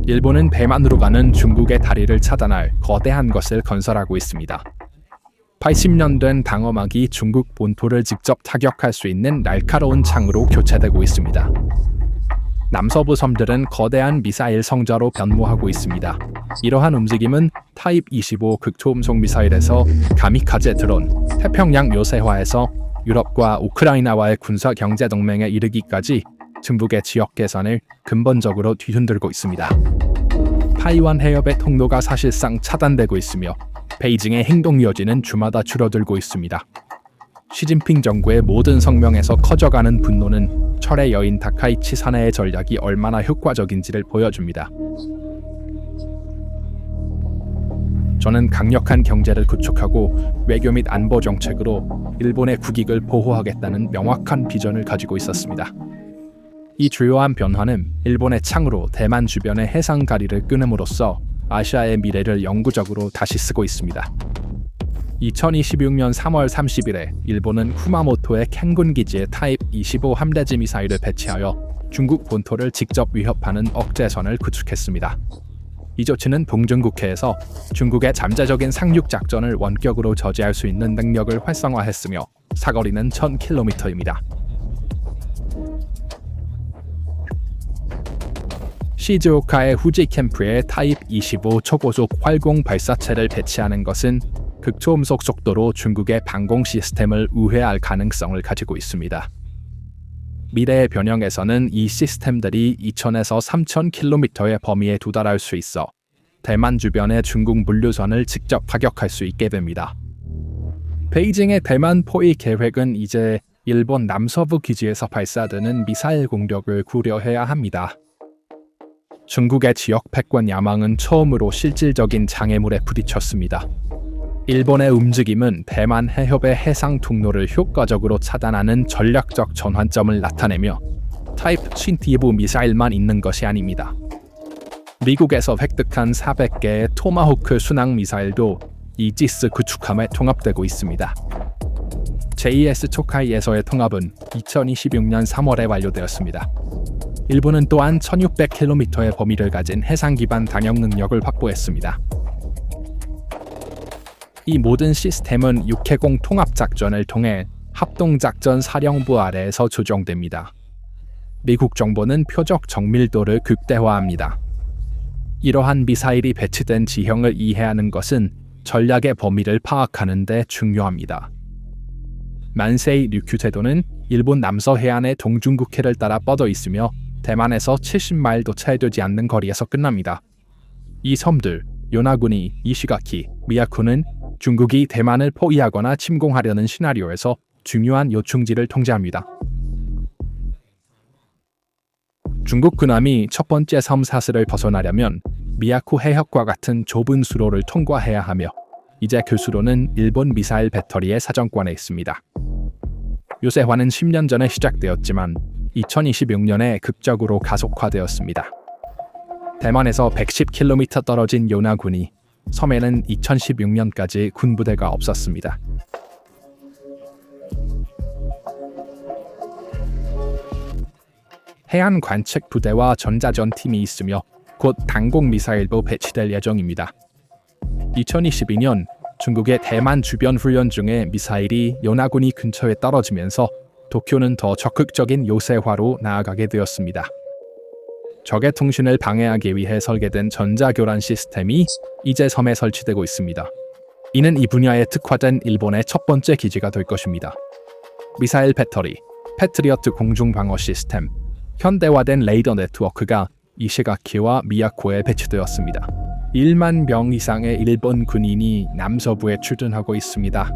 일본은 대만으로 가는 중국의 다리를 차단할 거대한 것을 건설하고 있습니다. 80년 된 방어막이 중국 본토를 직접 타격할 수 있는 날카로운 창으로 교체되고 있습니다. 남서부 섬들은 거대한 미사일 성자로 변모하고 있습니다. 이러한 움직임은 타입 25 극초음속 미사일에서 가미카제 드론, 태평양 요새화에서 유럽과 우크라이나와의 군사 경제 동맹에 이르기까지 중국의 지역 개선을 근본적으로 뒤흔들고 있습니다. 타이완 해협의 통로가 사실상 차단되고 있으며 베이징의 행동 여지는 주마다 줄어들고 있습니다. 시진핑 정부의 모든 성명에서 커져가는 분노는 철의 여인 다카이치 사내의 전략이 얼마나 효과적인지를 보여줍니다. 저는 강력한 경제를 구축하고 외교 및 안보 정책으로 일본의 국익을 보호하겠다는 명확한 비전을 가지고 있었습니다. 이 주요한 변화는 일본의 창으로 대만 주변의 해상 다리를 끊음으로써 아시아의 미래를 영구적으로 다시 쓰고 있습니다. 2026년 3월 30일에 일본은 쿠마모토의 캔군 기지에 타입 25 함대지 미사일을 배치하여 중국 본토를 직접 위협하는 억제선을 구축했습니다. 이 조치는 동중국해에서 중국의 잠재적인 상륙 작전을 원격으로 저지할 수 있는 능력을 활성화했으며 사거리는 1000km입니다. 시즈오카의 후지 캠프에 타입 25 초고속 활공 발사체를 배치하는 것은 극초음속 속도로 중국의 방공 시스템을 우회할 가능성을 가지고 있습니다. 미래의 변형에서는 이 시스템들이 2000에서 3000km의 범위에 도달할 수 있어 대만 주변의 중국 물류선을 직접 타격할 수 있게 됩니다. 베이징의 대만 포위 계획은 이제 일본 남서부 기지에서 발사되는 미사일 공격을 고려해야 합니다. 중국의 지역 패권 야망은 처음으로 실질적인 장애물에 부딪혔습니다. 일본의 움직임은 대만 해협의 해상 통로를 효과적으로 차단하는 전략적 전환점을 나타내며 타입 25 미사일만 있는 것이 아닙니다. 미국에서 획득한 400개의 토마호크 순항 미사일도 이지스 구축함에 통합되고 있습니다. JS 초카이에서의 통합은 2026년 3월에 완료되었습니다. 일본은 또한 1600km의 범위를 가진 해상 기반 단역 능력을 확보했습니다. 이 모든 시스템은 육해공 통합작전을 통해 합동작전 사령부 아래에서 조정됩니다. 미국 정부는 표적 정밀도를 극대화합니다. 이러한 미사일이 배치된 지형을 이해하는 것은 전략의 범위를 파악하는 데 중요합니다. 만세이 류큐 제도는 일본 남서 해안의 동중국해를 따라 뻗어 있으며 대만에서 70마일도 채 되지 않는 거리에서 끝납니다. 이 섬들, 요나구니, 이시가키, 미야쿠는 중국이 대만을 포위하거나 침공하려는 시나리오에서 중요한 요충지를 통제합니다. 중국 군함이 첫 번째 섬 사슬을 벗어나려면 미야쿠 해협과 같은 좁은 수로를 통과해야 하며 이제 그 수로는 일본 미사일 배터리의 사정권에 있습니다. 요새화는 10년 전에 시작되었지만 2026년에 극적으로 가속화되었습니다. 대만에서 110km 떨어진 요나군이 섬에는 2016년까지 군부대가 없었습니다. 해안 관측 부대와 전자전 팀이 있으며 곧 단공 미사일도 배치될 예정입니다. 2022년 중국의 대만 주변 훈련 중에 미사일이 요나구니 근처에 떨어지면서 도쿄는 더 적극적인 요새화로 나아가게 되었습니다. 적의 통신을 방해하기 위해 설계된 전자교란 시스템이 이제 섬에 설치되고 있습니다. 이는 이 분야에 특화된 일본의 첫 번째 기지가 될 것입니다. 미사일 배터리, 패트리어트 공중방어 시스템, 현대화된 레이더 네트워크가 이시가키와 미야코에 배치되었습니다. 1만 명 이상의 일본 군인이 남서부에 출전하고 있습니다.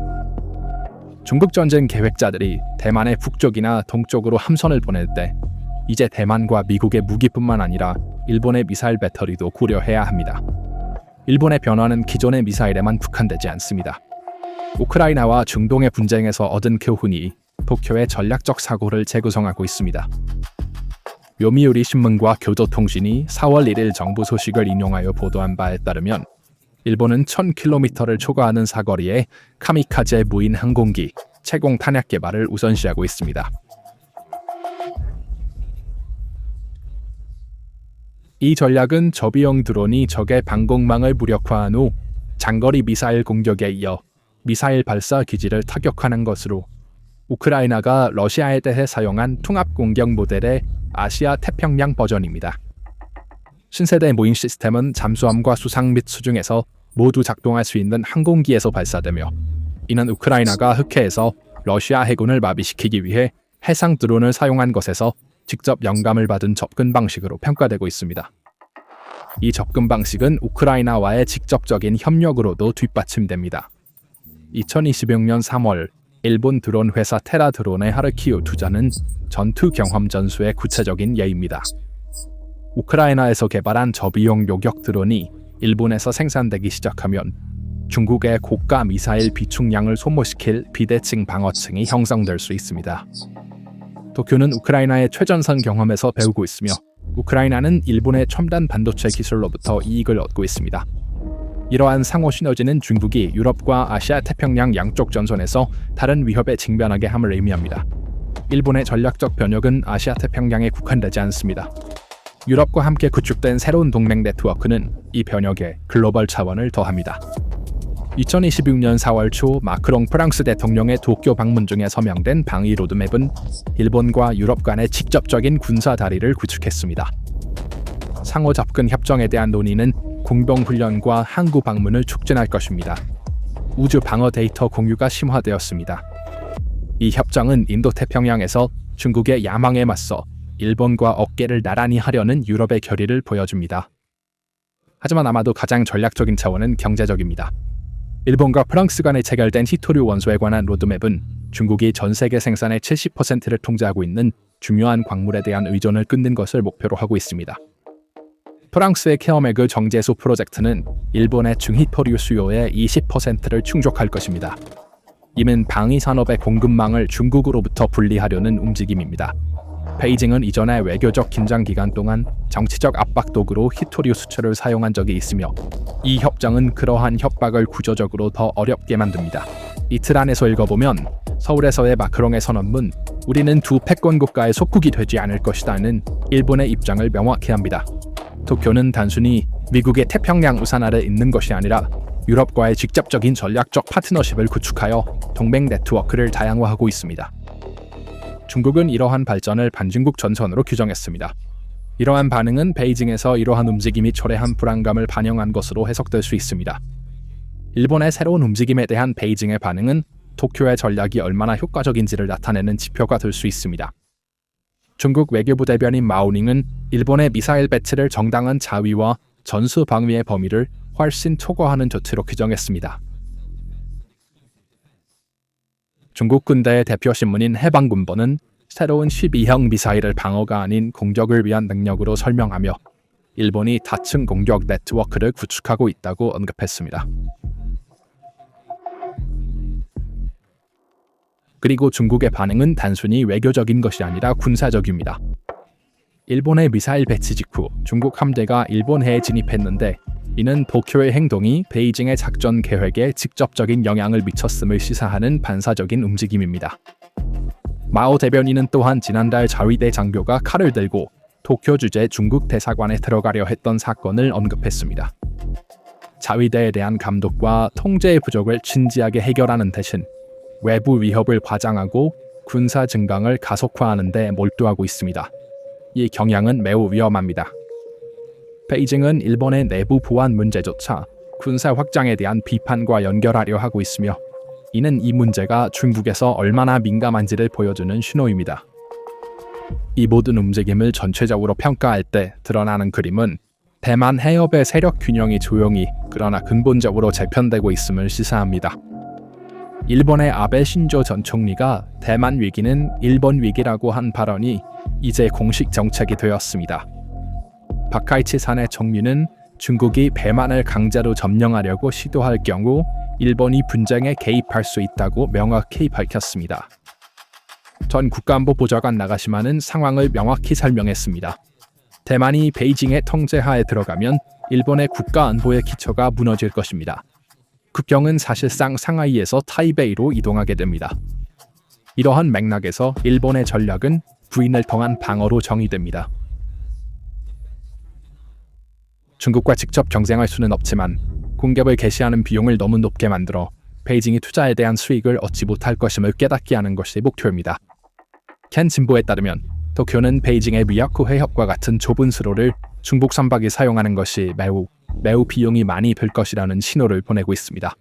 중국 전쟁 계획자들이 대만의 북쪽이나 동쪽으로 함선을 보낼 때 이제 대만과 미국의 무기뿐만 아니라 일본의 미사일 배터리도 고려해야 합니다. 일본의 변화는 기존의 미사일에만 국한되지 않습니다. 우크라이나와 중동의 분쟁에서 얻은 교훈이 도쿄의 전략적 사고를 재구성하고 있습니다. 요미우리 신문과 교도통신이 4월 1일 정부 소식을 인용하여 보도한 바에 따르면 일본은 1000km를 초과하는 사거리에 카미카제 무인 항공기, 채공 탄약 개발을 우선시하고 있습니다. 이 전략은 저비용 드론이 적의 방공망을 무력화한 후 장거리 미사일 공격에 이어 미사일 발사 기지를 타격하는 것으로 우크라이나가 러시아에 대해 사용한 통합 공격 모델의 아시아 태평양 버전입니다. 신세대 무인 시스템은 잠수함과 수상 및 수중에서 모두 작동할 수 있는 항공기에서 발사되며 이는 우크라이나가 흑해에서 러시아 해군을 마비시키기 위해 해상 드론을 사용한 것에서 직접 영감을 받은 접근 방식으로 평가되고 있습니다. 이 접근 방식은 우크라이나와의 직접적인 협력으로도 뒷받침됩니다. 2026년 3월 일본 드론 회사 테라 드론의 하르키우 투자는 전투 경험 전수의 구체적인 예입니다. 우크라이나에서 개발한 저비용 요격 드론이 일본에서 생산되기 시작하면 중국의 고가 미사일 비축량을 소모시킬 비대칭 방어층이 형성될 수 있습니다. 도쿄는 우크라이나의 최전선 경험에서 배우고 있으며 우크라이나는 일본의 첨단 반도체 기술로부터 이익을 얻고 있습니다. 이러한 상호 시너지는 중국이 유럽과 아시아 태평양 양쪽 전선에서 다른 위협에 직면하게 함을 의미합니다. 일본의 전략적 변혁은 아시아 태평양에 국한되지 않습니다. 유럽과 함께 구축된 새로운 동맹 네트워크는 이 변혁에 글로벌 차원을 더합니다. 2026년 4월 초 마크롱 프랑스 대통령의 도쿄 방문 중에 서명된 방위 로드맵은 일본과 유럽 간의 직접적인 군사 다리를 구축했습니다. 상호 접근 협정에 대한 논의는 공동 훈련과 항구 방문을 촉진할 것입니다. 우주 방어 데이터 공유가 심화되었습니다. 이 협정은 인도태평양에서 중국의 야망에 맞서 일본과 어깨를 나란히 하려는 유럽의 결의를 보여줍니다. 하지만 아마도 가장 전략적인 차원은 경제적입니다. 일본과 프랑스 간에 체결된 히토류 원소에 관한 로드맵은 중국이 전 세계 생산의 70%를 통제하고 있는 중요한 광물에 대한 의존을 끊는 것을 목표로 하고 있습니다. 프랑스의 케어메그 정제소 프로젝트는 일본의 중히토류 수요의 20%를 충족할 것입니다. 이는 방위 산업의 공급망을 중국으로부터 분리하려는 움직임입니다. 베이징은 이전에 외교적 긴장 기간 동안 정치적 압박 도구로 히토류 수출을 사용한 적이 있으며 이 협정은 그러한 협박을 구조적으로 더 어렵게 만듭니다. 이틀 안에서 읽어보면 서울에서의 마크롱의 선언문 "우리는 두 패권 국가의 속국이 되지 않을 것이다"는 일본의 입장을 명확히 합니다. 도쿄는 단순히 미국의 태평양 우산 아래 있는 것이 아니라 유럽과의 직접적인 전략적 파트너십을 구축하여 동맹 네트워크를 다양화하고 있습니다. 중국은 이러한 발전을 반중국 전선으로 규정했습니다. 이러한 반응은 베이징에서 이러한 움직임이 초래한 불안감을 반영한 것으로 해석될 수 있습니다. 일본의 새로운 움직임에 대한 베이징의 반응은 도쿄의 전략이 얼마나 효과적인지를 나타내는 지표가 될 수 있습니다. 중국 외교부 대변인 마오닝은 일본의 미사일 배치를 정당한 자위와 전수 방위의 범위를 훨씬 초과하는 조치로 규정했습니다. 중국 군대의 대표 신문인 해방군보는 새로운 12형 미사일을 방어가 아닌 공격을 위한 능력으로 설명하며 일본이 다층 공격 네트워크를 구축하고 있다고 언급했습니다. 그리고 중국의 반응은 단순히 외교적인 것이 아니라 군사적입니다. 일본의 미사일 배치 직후 중국 함대가 일본 해에 진입했는데 이는 도쿄의 행동이 베이징의 작전 계획에 직접적인 영향을 미쳤음을 시사하는 반사적인 움직임입니다. 마오 대변인은 또한 지난달 자위대 장교가 칼을 들고 도쿄 주재 중국 대사관에 들어가려 했던 사건을 언급했습니다. 자위대에 대한 감독과 통제의 부족을 진지하게 해결하는 대신 외부 위협을 과장하고 군사 증강을 가속화하는 데 몰두하고 있습니다. 이 경향은 매우 위험합니다. 베이징은 일본의 내부 보안 문제조차 군사 확장에 대한 비판과 연결하려 하고 있으며 이는 이 문제가 중국에서 얼마나 민감한지를 보여주는 신호입니다. 이 모든 움직임을 전체적으로 평가할 때 드러나는 그림은 대만 해협의 세력 균형이 조용히 그러나 근본적으로 재편되고 있음을 시사합니다. 일본의 아베 신조 전 총리가 대만 위기는 일본 위기라고 한 발언이 이제 공식 정책이 되었습니다. 박하이치 사내 총리는 중국이 대만을 강제로 점령하려고 시도할 경우 일본이 분쟁에 개입할 수 있다고 명확히 밝혔습니다. 전 국가안보 보좌관 나가시마는 상황을 명확히 설명했습니다. 대만이 베이징의 통제하에 들어가면 일본의 국가안보의 기초가 무너질 것입니다. 국경은 사실상 상하이에서 타이베이로 이동하게 됩니다. 이러한 맥락에서 일본의 전략은 부인을 통한 방어로 정의됩니다. 중국과 직접 경쟁할 수는 없지만 공격을 개시하는 비용을 너무 높게 만들어 베이징이 투자에 대한 수익을 얻지 못할 것임을 깨닫게 하는 것이 목표입니다. 켄 진보에 따르면 도쿄는 베이징의 미야코 해협과 같은 좁은 수로를 중국 선박이 사용하는 것이 매우 비용이 많이 들 것이라는 신호를 보내고 있습니다.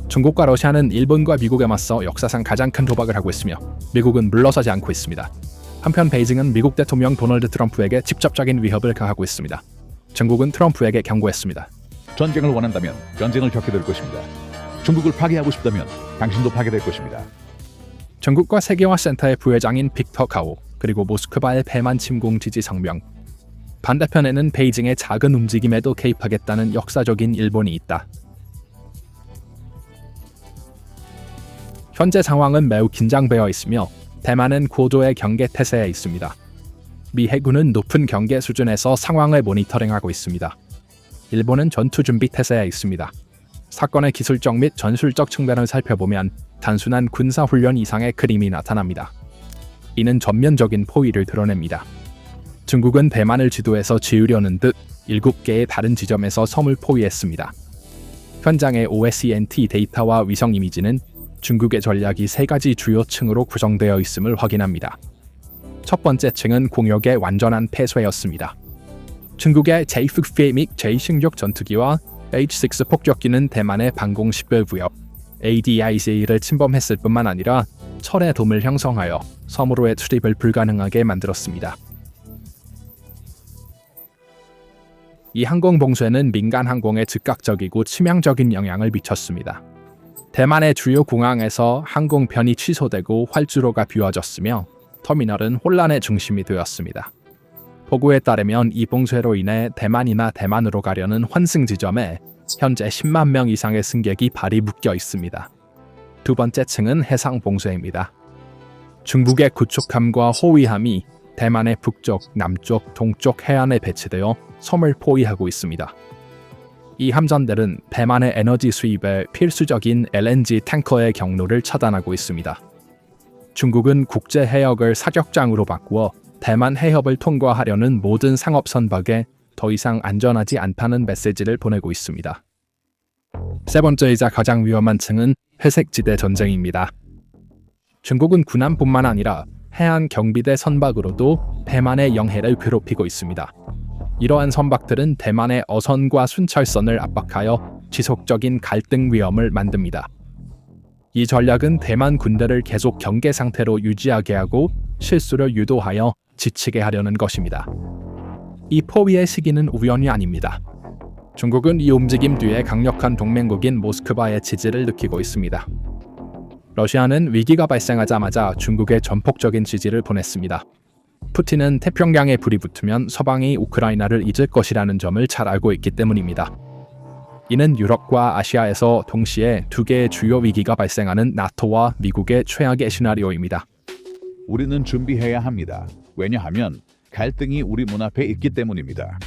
중국과 러시아는 일본과 미국에 맞서 역사상 가장 큰 도박을 하고 있으며 미국은 물러서지 않고 있습니다. 한편 베이징은 미국 대통령 도널드 트럼프에게 직접적인 위협을 가하고 있습니다. 중국은 트럼프에게 경고했습니다. 전쟁을 원한다면 전쟁을 겪게 될 것입니다. 중국을 파괴하고 싶다면 당신도 파괴될 것입니다. 중국과 세계화센터의 부회장인 빅터 카오, 그리고 모스크바의 대만 침공 지지 성명. 반대편에는 베이징의 작은 움직임에도 개입하겠다는 역사적인 일본이 있다. 현재 상황은 매우 긴장되어 있으며 대만은 고도의 경계 태세에 있습니다. 미 해군은 높은 경계 수준에서 상황을 모니터링하고 있습니다. 일본은 전투 준비 태세에 있습니다. 사건의 기술적 및 전술적 측면을 살펴보면 단순한 군사훈련 이상의 그림이 나타납니다. 이는 전면적인 포위를 드러냅니다. 중국은 대만을 지도에서 지으려는 듯 7개의 다른 지점에서 섬을 포위했습니다. 현장의 OSNT 데이터와 위성 이미지는 중국의 전략이 3가지 주요 층으로 구성되어 있음을 확인합니다. 첫 번째 층은 공역의 완전한 패소였습니다. 중국의 J-60 및 J-16 전투기와 H-6 폭격기는 대만의 방공 식별구역 ADIC를 침범했을 뿐만 아니라 철의 돔을 형성하여 섬으로의 출입을 불가능하게 만들었습니다. 이 항공봉쇄는 민간 항공에 즉각적이고 치명적인 영향을 미쳤습니다. 대만의 주요 공항에서 항공편이 취소되고 활주로가 비워졌으며 터미널은 혼란의 중심이 되었습니다. 보고에 따르면 이 봉쇄로 인해 대만이나 대만으로 가려는 환승 지점에 현재 10만 명 이상의 승객이 발이 묶여 있습니다. 두 번째 층은 해상 봉쇄입니다. 중국의 구축함과 호위함이 대만의 북쪽, 남쪽, 동쪽 해안에 배치되어 섬을 포위하고 있습니다. 이 함선들은 대만의 에너지 수입에 필수적인 LNG 탱커의 경로를 차단하고 있습니다. 중국은 국제 해역을 사격장으로 바꾸어 대만 해협을 통과하려는 모든 상업 선박에 더 이상 안전하지 않다는 메시지를 보내고 있습니다. 세 번째이자 가장 위험한 층은 회색지대 전쟁입니다. 중국은 군함뿐만 아니라 해안 경비대 선박으로도 대만의 영해를 괴롭히고 있습니다. 이러한 선박들은 대만의 어선과 순찰선을 압박하여 지속적인 갈등 위험을 만듭니다. 이 전략은 대만 군대를 계속 경계 상태로 유지하게 하고 실수를 유도하여 지치게 하려는 것입니다. 이 포위의 시기는 우연이 아닙니다. 중국은 이 움직임 뒤에 강력한 동맹국인 모스크바의 지지를 느끼고 있습니다. 러시아는 위기가 발생하자마자 중국에 전폭적인 지지를 보냈습니다. 푸틴은 태평양에 불이 붙으면 서방이 우크라이나를 잊을 것이라는 점을 잘 알고 있기 때문입니다. 이는 유럽과 아시아에서 동시에 2개의 주요 위기가 발생하는 나토와 미국의 최악의 시나리오입니다. 우리는 준비해야 합니다. 왜냐하면 갈등이 우리 문 앞에 있기 때문입니다.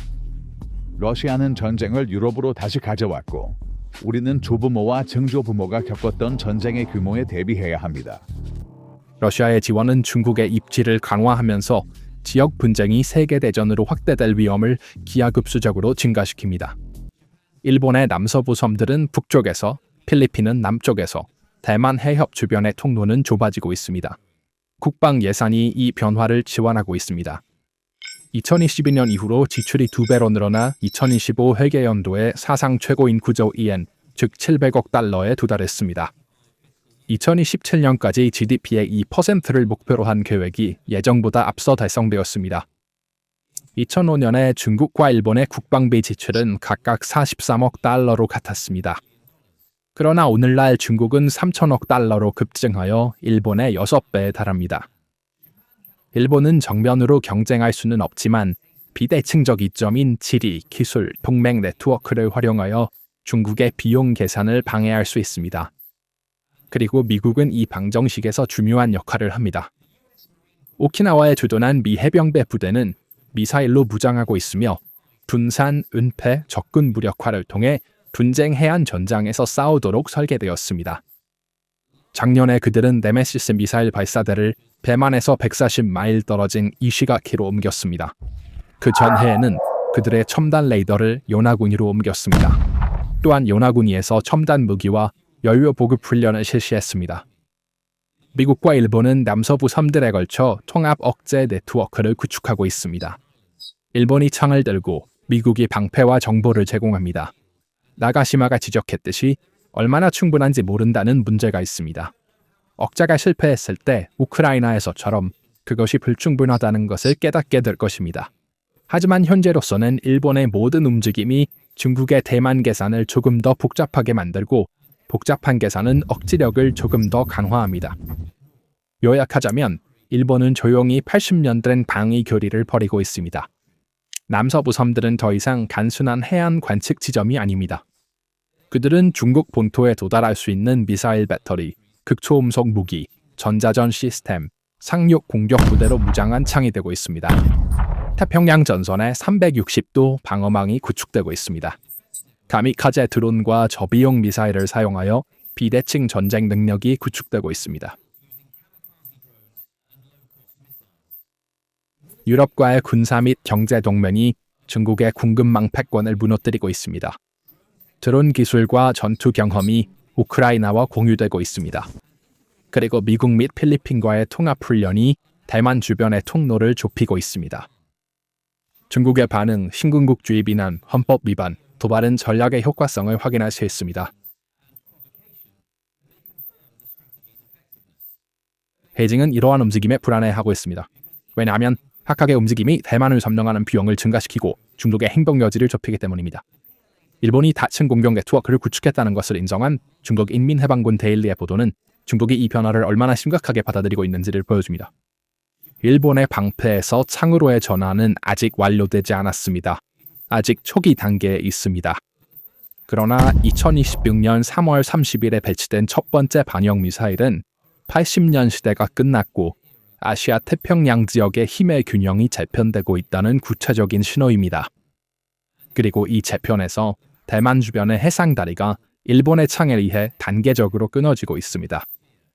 러시아는 전쟁을 유럽으로 다시 가져왔고 우리는 조부모와 증조부모가 겪었던 전쟁의 규모에 대비해야 합니다. 러시아의 지원은 중국의 입지를 강화하면서 지역 분쟁이 세계대전으로 확대될 위험을 기하급수적으로 증가시킵니다. 일본의 남서부 섬들은 북쪽에서, 필리핀은 남쪽에서, 대만 해협 주변의 통로는 좁아지고 있습니다. 국방 예산이 이 변화를 지원하고 있습니다. 2022년 이후로 지출이 2배로 늘어나 2025 회계연도에 사상 최고인 9조 ien, 즉 700억 달러에 도달했습니다. 2027년까지 GDP의 2%를 목표로 한 계획이 예정보다 앞서 달성되었습니다. 2005년에 중국과 일본의 국방비 지출은 각각 43억 달러로 같았습니다. 그러나 오늘날 중국은 3천억 달러로 급증하여 일본의 6배에 달합니다. 일본은 정면으로 경쟁할 수는 없지만 비대칭적 이점인 지리, 기술, 동맹 네트워크를 활용하여 중국의 비용 계산을 방해할 수 있습니다. 그리고 미국은 이 방정식에서 중요한 역할을 합니다. 오키나와에 주둔한 미 해병대 부대는 미사일로 무장하고 있으며 분산, 은폐, 적군 무력화를 통해 분쟁 해안 전장에서 싸우도록 설계되었습니다. 작년에 그들은 네메시스 미사일 발사대를 대만에서 140마일 떨어진 이시가키로 옮겼습니다. 그 전해에는 그들의 첨단 레이더를 요나구니로 옮겼습니다. 또한 요나구니에서 첨단 무기와 연료 보급 훈련을 실시했습니다. 미국과 일본은 남서부 섬들에 걸쳐 통합 억제 네트워크를 구축하고 있습니다. 일본이 창을 들고 미국이 방패와 정보를 제공합니다. 나가시마가 지적했듯이 얼마나 충분한지 모른다는 문제가 있습니다. 억제가 실패했을 때 우크라이나에서처럼 그것이 불충분하다는 것을 깨닫게 될 것입니다. 하지만 현재로서는 일본의 모든 움직임이 중국의 대만 계산을 조금 더 복잡하게 만들고 복잡한 계산은 억지력을 조금 더 강화합니다. 요약하자면 일본은 조용히 80년 된 방위 교리를 벌이고 있습니다. 남서부 섬들은 더 이상 단순한 해안 관측 지점이 아닙니다. 그들은 중국 본토에 도달할 수 있는 미사일 배터리, 극초음속 무기, 전자전 시스템, 상륙 공격 부대로 무장한 창이 되고 있습니다. 태평양 전선에 360도 방어망이 구축되고 있습니다. 가미카제 드론과 저비용 미사일을 사용하여 비대칭 전쟁 능력이 구축되고 있습니다. 유럽과의 군사 및 경제 동맹이 중국의 궁극망 패권을 무너뜨리고 있습니다. 드론 기술과 전투 경험이 우크라이나와 공유되고 있습니다. 그리고 미국 및 필리핀과의 통합훈련이 대만 주변의 통로를 좁히고 있습니다. 중국의 반응, 신궁극주의 비난, 헌법 위반, 도발은 전략의 효과성을 확인할 수 있습니다. 베이징은 이러한 움직임에 불안해하고 있습니다. 왜냐하면 각각의 움직임이 대만을 점령하는 비용을 증가시키고 중국의 행동 여지를 좁히기 때문입니다. 일본이 다층 공격 네트워크를 구축했다는 것을 인정한 중국 인민해방군 데일리의 보도는 중국이 이 변화를 얼마나 심각하게 받아들이고 있는지를 보여줍니다. 일본의 방패에서 창으로의 전환은 아직 완료되지 않았습니다. 아직 초기 단계에 있습니다. 그러나 2026년 3월 30일에 배치된 첫 번째 반영 미사일은 80년 시대가 끝났고 아시아 태평양 지역의 힘의 균형이 재편되고 있다는 구체적인 신호입니다. 그리고 이 재편에서 대만 주변의 해상다리가 일본의 창에 의해 단계적으로 끊어지고 있습니다.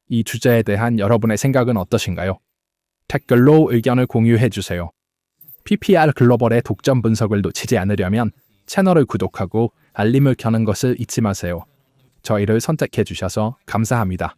이 주제에 대한 여러분의 생각은 어떠신가요? 댓글로 의견을 공유해주세요. PPR 글로벌의 독점 분석을 놓치지 않으려면 채널을 구독하고 알림을 켜는 것을 잊지 마세요. 저희를 선택해주셔서 감사합니다.